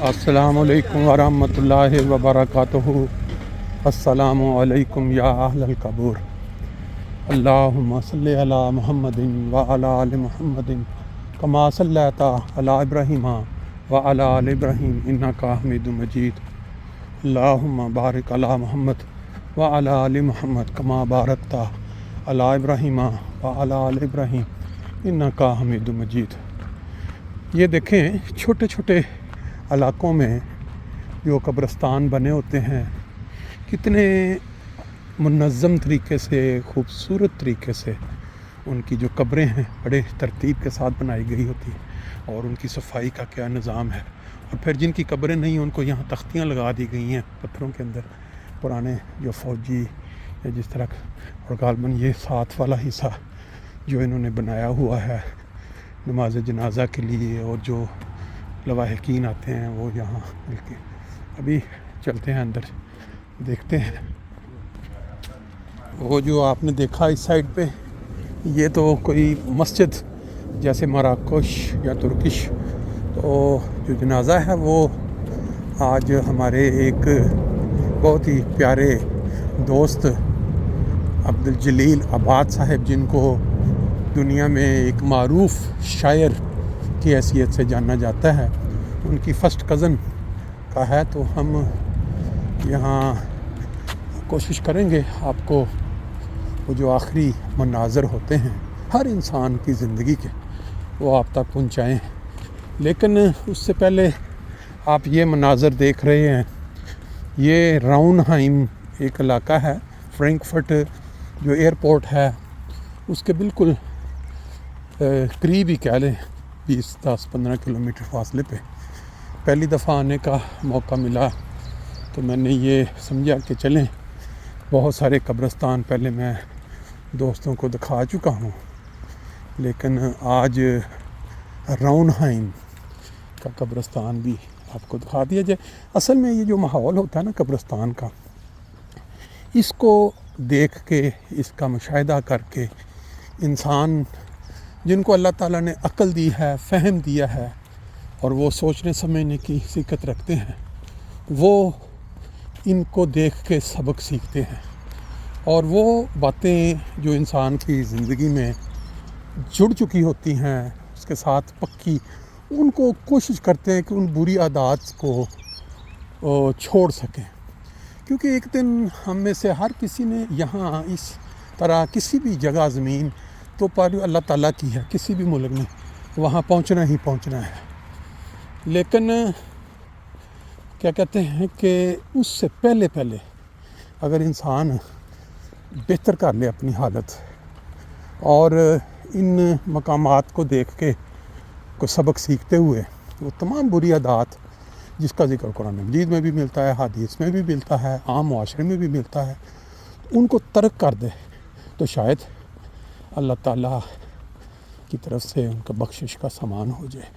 السلام علیکم ورحمۃ اللہ وبرکاتہ۔ السلام علیکم یا اہل القبور۔ اللہم صلی علی محمد وعلی آل محمد کما صلیت علی ابراہیم وعلی آل ابراہیم انک حمید مجید۔ اللہم بارک علی محمد وعلی آل محمد کما بارکت علی ابراہیم وعلی آل ابراہیم انک حمید مجید۔ یہ دیکھیں چھوٹے چھوٹے علاقوں میں جو قبرستان بنے ہوتے ہیں، کتنے منظم طریقے سے، خوبصورت طریقے سے ان کی جو قبریں ہیں بڑے ترتیب کے ساتھ بنائی گئی ہوتی ہیں، اور ان کی صفائی کا کیا نظام ہے۔ اور پھر جن کی قبریں نہیں ہیں ان کو یہاں تختیاں لگا دی گئی ہیں پتھروں کے اندر، پرانے جو فوجی یا جس طرح، اور غالباً یہ ساتھ والا حصہ جو انہوں نے بنایا ہوا ہے نماز جنازہ کے لیے، اور جو لواحقین آتے ہیں وہ یہاں مل کے۔ ابھی چلتے ہیں اندر، دیکھتے ہیں۔ وہ جو آپ نے دیکھا اس سائڈ پہ، یہ تو کوئی مسجد جیسے مراکش یا ترکش، تو جو جنازہ ہے وہ آج ہمارے ایک بہت ہی پیارے دوست عبدالجلیل عباد صاحب، جن کو دنیا میں ایک معروف شاعر کی حیثیت سے جانا جاتا ہے، ان کی فرسٹ کزن کا ہے، تو ہم یہاں کوشش کریں گے آپ کو وہ جو آخری مناظر ہوتے ہیں ہر انسان کی زندگی کے، وہ آپ تک پہنچائیں۔ لیکن اس سے پہلے آپ یہ مناظر دیکھ رہے ہیں، یہ راؤنہائم ایک علاقہ ہے، فرینکفرٹ جو ایئرپورٹ ہے اس کے بالکل قریب ہی کہہ لیں، 10-15 کلومیٹر فاصلے پہ۔ پہلی دفعہ آنے کا موقع ملا تو میں نے یہ سمجھا کہ چلیں، بہت سارے قبرستان پہلے میں دوستوں کو دکھا چکا ہوں، لیکن آج راؤنہائم کا قبرستان بھی آپ کو دکھا دیا جائے۔ اصل میں یہ جو ماحول ہوتا ہے نا قبرستان کا، اس کو دیکھ کے، اس کا مشاہدہ کر کے، انسان جن کو اللہ تعالیٰ نے عقل دی ہے، فہم دیا ہے، اور وہ سوچنے سمجھنے کی صلاحیت رکھتے ہیں، وہ ان کو دیکھ کے سبق سیکھتے ہیں، اور وہ باتیں جو انسان کی زندگی میں جڑ چکی ہوتی ہیں اس کے ساتھ پکی، ان کو کوشش کرتے ہیں کہ ان بری عادات کو چھوڑ سکیں۔ کیونکہ ایک دن ہم میں سے ہر کسی نے یہاں اس طرح کسی بھی جگہ زمین تو پر اللہ تعالیٰ کی ہے، کسی بھی ملک میں وہاں پہنچنا ہی پہنچنا ہے۔ لیکن کیا کہتے ہیں کہ اس سے پہلے اگر انسان بہتر کر لے اپنی حالت، اور ان مقامات کو دیکھ کے کوئی سبق سیکھتے ہوئے وہ تمام بری عادات جس کا ذکر قرآن مجید میں بھی ملتا ہے، حدیث میں بھی ملتا ہے، عام معاشرے میں بھی ملتا ہے، ان کو ترک کر دے، تو شاید اللہ تعالیٰ کی طرف سے ان کا بخشش کا سامان ہو جائے۔